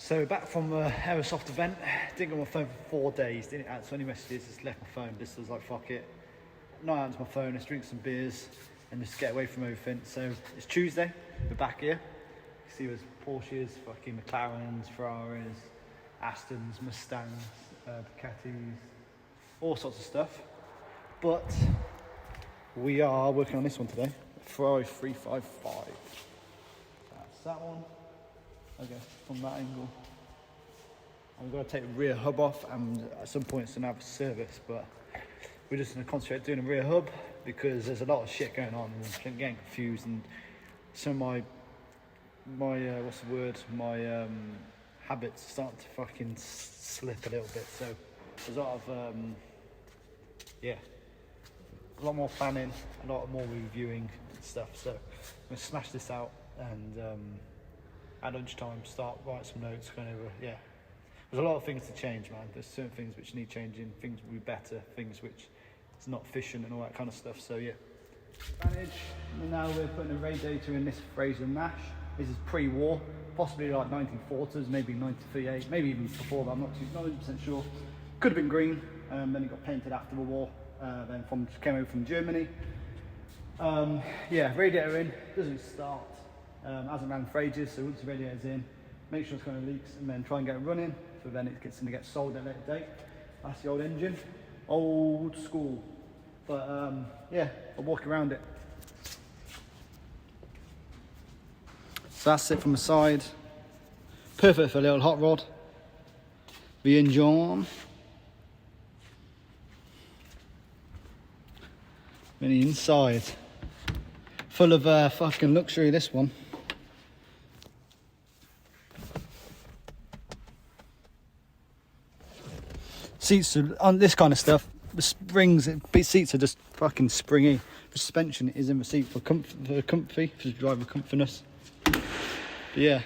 So back from the Aerosoft event, didn't get my phone for 4 days, didn't answer any messages, just left my phone, just was like fuck it. Not answer my phone, let's drink some beers and just get away from everything. So it's Tuesday, we're back here. You see there's Porsches, fucking McLarens, Ferraris, Astons, Mustangs, Bugattis, all sorts of stuff. But we are working on this one today, Ferrari 355. That's that one. I guess from that angle. I'm going to take the rear hub off and at some point it's going to have a service, but we're just going to concentrate doing a rear hub because there's a lot of shit going on and I'm getting confused, and some of my what's the word, my habits are starting to fucking slip a little bit. So there's a lot of a lot more planning, a lot more reviewing and stuff. So I'm going to smash this out and at lunchtime start write some notes, going over. There's a lot of things to change, man. There's certain things which need changing, things will be better, things which it's not efficient and all that kind of stuff. So yeah. Advantage. Now we're putting a radiator in this Fraser Nash. This is pre-war, possibly like 1940s, maybe 1938, maybe even before, but I'm not 100% sure. Could have been green, then it got painted after the war. Then came over from Germany. Radiator in, doesn't start. Hasn't ran for ages, so once the radiator's in, make sure it's got no leaks and then try and get it running, so then it gets to get sold at a later date. That's the old engine, old school. But I'll walk around it. So that's it from the side. Perfect for a little hot rod. The engine. And the inside. Full of fucking luxury, this one. Seats are, on this kind of stuff, the springs, seats are just fucking springy. The suspension is in the seat for comfy, for driver comfiness. But yeah.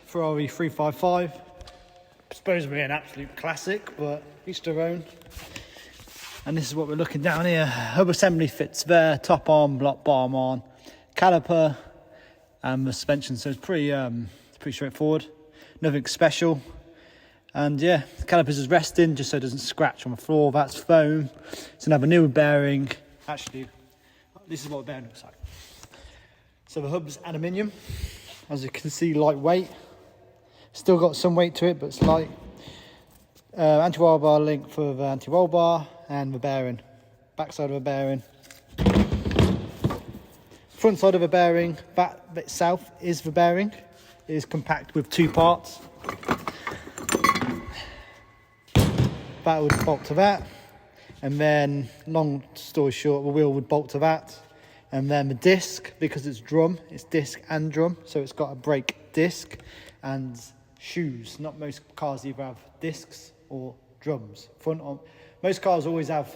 Ferrari 355. Supposedly an absolute classic, but each their own. And this is what we're looking down here. Hub assembly fits there, top arm, block bottom on, caliper, and the suspension. So it's pretty straightforward. Nothing special. And yeah, the calipers is resting just so it doesn't scratch on the floor. That's foam. It's gonna have a new bearing. Actually, this is what the bearing looks like. So the hub's aluminium, as you can see, lightweight. Still got some weight to it, but it's light. Anti-roll bar link for the anti-roll bar and the bearing. Back side of the bearing. Front side of the bearing, that itself is the bearing. It is compact with two parts. That would bolt to that, and then, long story short, the wheel would bolt to that, and then the disc, because it's drum, it's disc and drum, so it's got a brake disc and shoes. Not most cars either have discs or drums. Most cars always have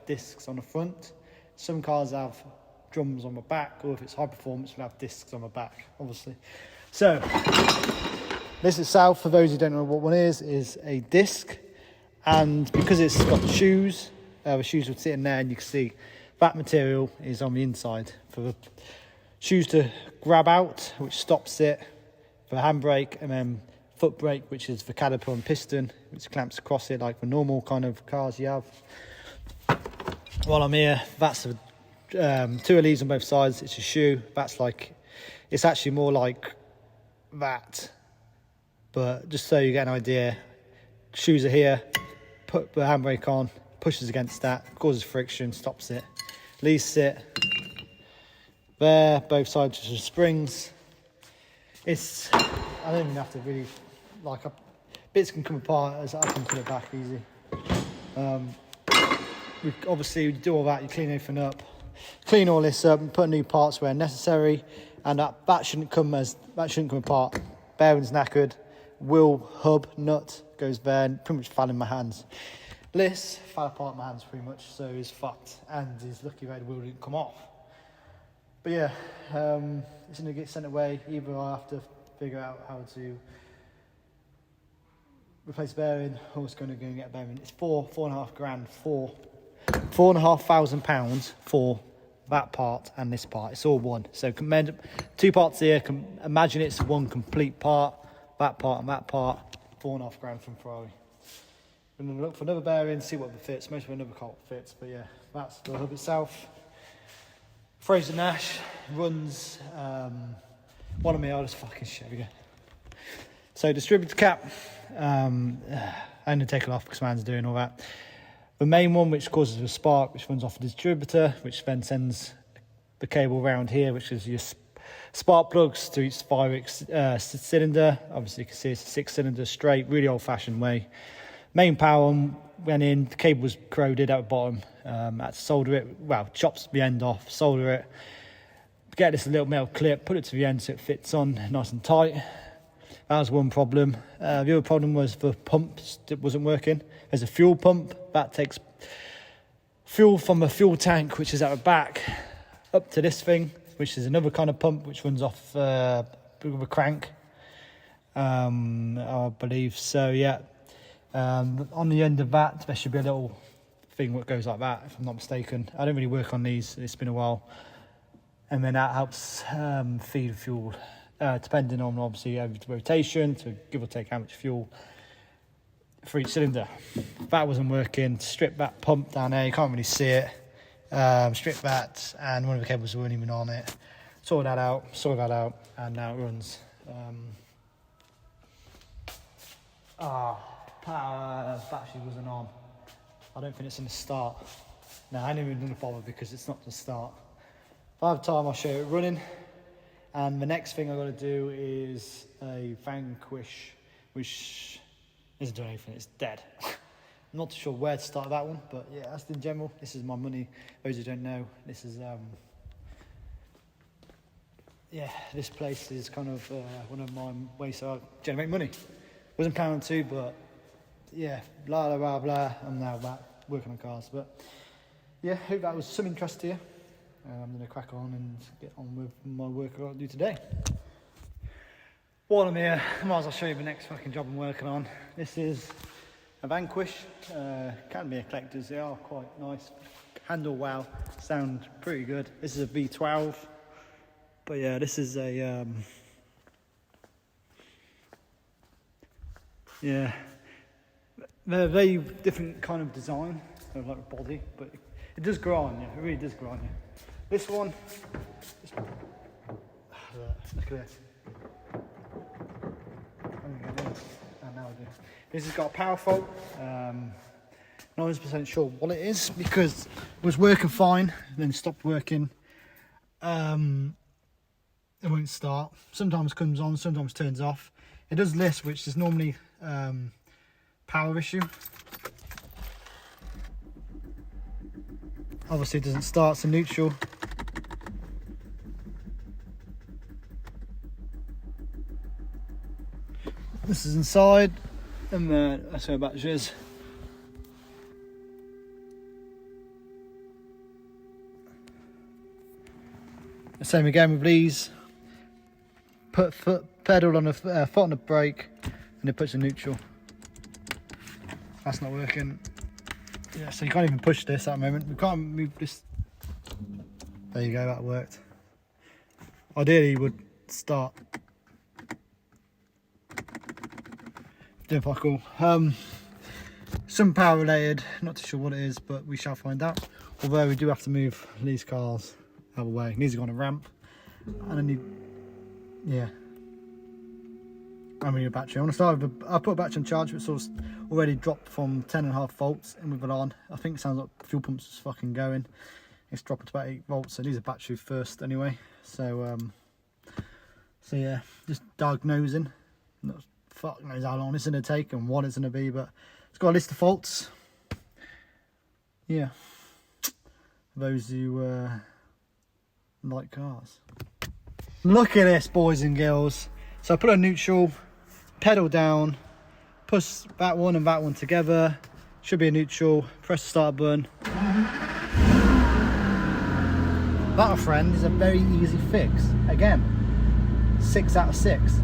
discs on the front. Some cars have drums on the back, or if it's high performance, will have discs on the back, obviously. So this itself, for those who don't know what one is a disc, and because it's got the shoes would sit in there, and you can see that material is on the inside for the shoes to grab out, which stops it, for the handbrake, and then foot brake, which is the caliper and piston, which clamps across it like the normal kind of cars you have. While I'm here, that's two of these on both sides. It's a shoe. It's actually more like that. But just so you get an idea, shoes are here, put the handbrake on, pushes against that, causes friction, stops it. These sit there, both sides are springs. I don't even have to really, bits can come apart as I can put it back easy. We do all that, you clean everything up, clean all this up and put new parts where necessary, and that shouldn't come apart. Bearing's knackered. Wheel hub nut goes there and pretty much fell in my hands. This fell apart in my hands pretty much, so he's fucked, and he's lucky that the wheel didn't come off. But yeah, it's going to get sent away. Either I have to figure out how to replace bearing, or it's going to go and get a bearing. It's £4,500 for £4,500 for that part and this part. It's all one. So 2 parts here. Imagine it's one complete part. That part and that part. 4.5 grand from Ferrari. I'm going to look for another bearing, see what fits. Most of another car fits, but yeah, that's the hub itself. Fraser Nash runs one of my oldest fucking shit. Here we go. So distributor cap, I'm going to take it off because man's doing all that. The main one, which causes a spark, which runs off the distributor, which then sends the cable around here, which is your spark plugs to each fire cylinder. Obviously, you can see it's a 6-cylinder straight, really old-fashioned way. Main power went in, the cable was corroded at the bottom. Had to solder it, well, chops the end off, solder it, get this little metal clip, put it to the end so it fits on nice and tight. That was one problem. The other problem was the pump that wasn't working. There's a fuel pump that takes fuel from a fuel tank, which is at the back, up to this thing, which is another kind of pump which runs off with a crank, I believe. So yeah, on the end of that, there should be a little thing that goes like that, if I'm not mistaken. I don't really work on these, it's been a while. And then that helps feed fuel, depending on obviously every rotation, to give or take how much fuel for each cylinder. That wasn't working. Strip that pump down there, you can't really see it. Strip that, and one of the cables weren't even on it. Sort that out, and now it runs. Power battery wasn't on. I don't think it's in the start. No, I didn't even going to bother because it's not the start. By the time I'll show it running. And the next thing I've got to do is a Vanquish, which isn't doing anything, it's dead. I'm not too sure where to start that one, but yeah, that's in general. This is my money. Those who don't know, this is, yeah, this place is kind of one of my ways to generate money. Wasn't planning to, but yeah, blah, blah, blah, blah. I'm now back working on cars, but yeah, hope that was some interest to you. I'm going to crack on and get on with my work I've got to do today. While I'm here, I might as well show you the next fucking job I'm working on. This is a Vanquish. Can be a collector's, they are quite nice. Handle well, sound pretty good. This is a V12. But yeah, this is a... yeah, they're a very different kind of design, like a body, but it does grow on you, it really does grow on you. This one, look at this. Now I do. This has got a power fault. Not 100% sure what it is because it was working fine, then stopped working. It won't start. Sometimes comes on, sometimes turns off. It does list, which is normally power issue. Obviously it doesn't start, so neutral. This is inside, and that's where the battery is. The same again with these. Put pedal on a foot on the brake, and it puts a neutral. That's not working. Yeah, so you can't even push this at the moment. We can't move this. There you go, that worked. Ideally, you would start. Doing quite cool. Some power related, not too sure what it is, but we shall find out. Although we do have to move these cars out of the way. These are on a ramp, and I need, yeah. I need a battery. I want to start with I put a battery on charge, but it's already dropped from 10.5 volts and with it on. I think it sounds like fuel pumps is fucking going. It's dropping to about 8 volts, so these are battery first anyway. So yeah, just diagnosing. Not fuck knows how long it's gonna take and what it's gonna be, but it's got a list of faults. Yeah, those who like cars. Look at this, boys and girls. So I put a neutral, pedal down, push that one and that one together. Should be a neutral. Press the start button. That, my friend, is a very easy fix. Again, 6 out of 6.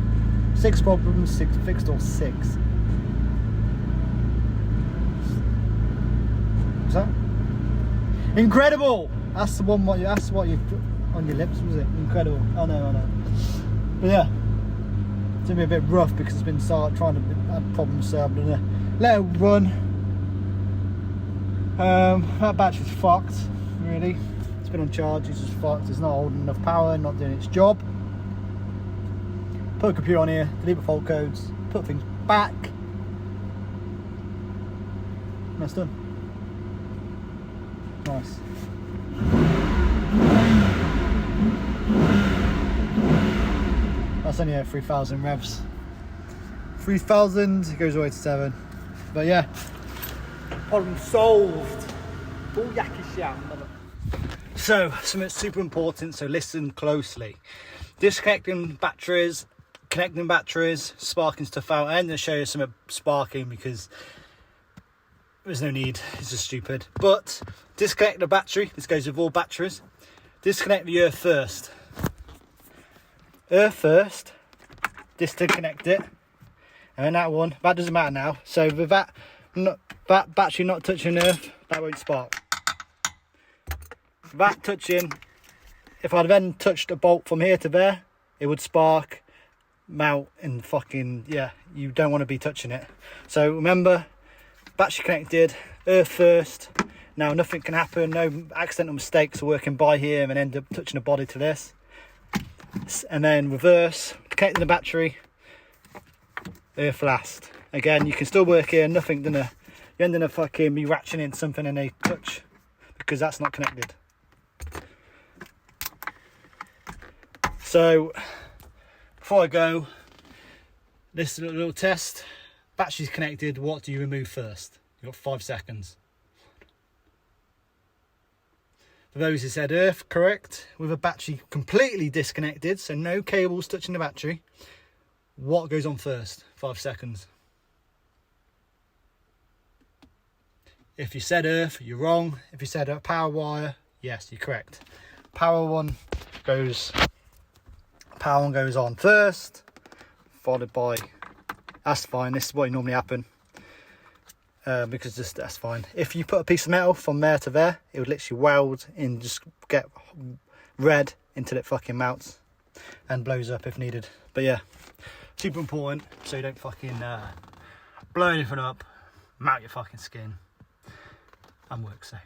6 problems, 6 fixed, or 6. What's that? Incredible! That's the one. That's what you put on your lips, was it? Incredible. I know. But yeah, it's gonna be a bit rough because it's been trying to have problems. So I'm gonna let it run. That battery's fucked. Really, it's been on charge. It's just fucked. It's not holding enough power. Not doing its job. Put a computer on here. Delete the fault codes. Put things back. And that's done. Nice. That's only at 3,000 revs. 3,000, it goes away to 7. But yeah, problem solved. Booyaka shout, mother. So, something super important, so listen closely. Disconnecting batteries, connecting batteries, sparking stuff out. I'm going to show you some sparking because there's no need, it's just stupid. But disconnect the battery, this goes with all batteries. Disconnect the earth first. Earth first, disconnect it. And then that one, that doesn't matter now. So with that battery not touching earth, that won't spark. That touching, if I'd then touched a bolt from here to there, it would spark, melt, and fucking, yeah, you don't want to be touching it. So remember, battery connected, earth first. Now nothing can happen, no accidental mistakes are working by here and end up touching the body to this. And then reverse, connecting the battery, earth last. Again, you can still work here, nothing gonna, you're ending up fucking be ratcheting something and they touch because that's not connected. So before I go, this little test, battery's connected, what do you remove first? You've got 5 seconds. For those who said earth, correct, with a battery completely disconnected, so no cables touching the battery, what goes on first? 5 seconds. If you said earth, you're wrong. If you said a power wire, yes, you're correct. Power one goes on first, followed by, that's fine, this is what normally happen. Because that's fine. If you put a piece of metal from there to there, it would literally weld and just get red until it fucking melts and blows up if needed. But yeah, super important so you don't fucking blow anything up, melt your fucking skin, and work safe.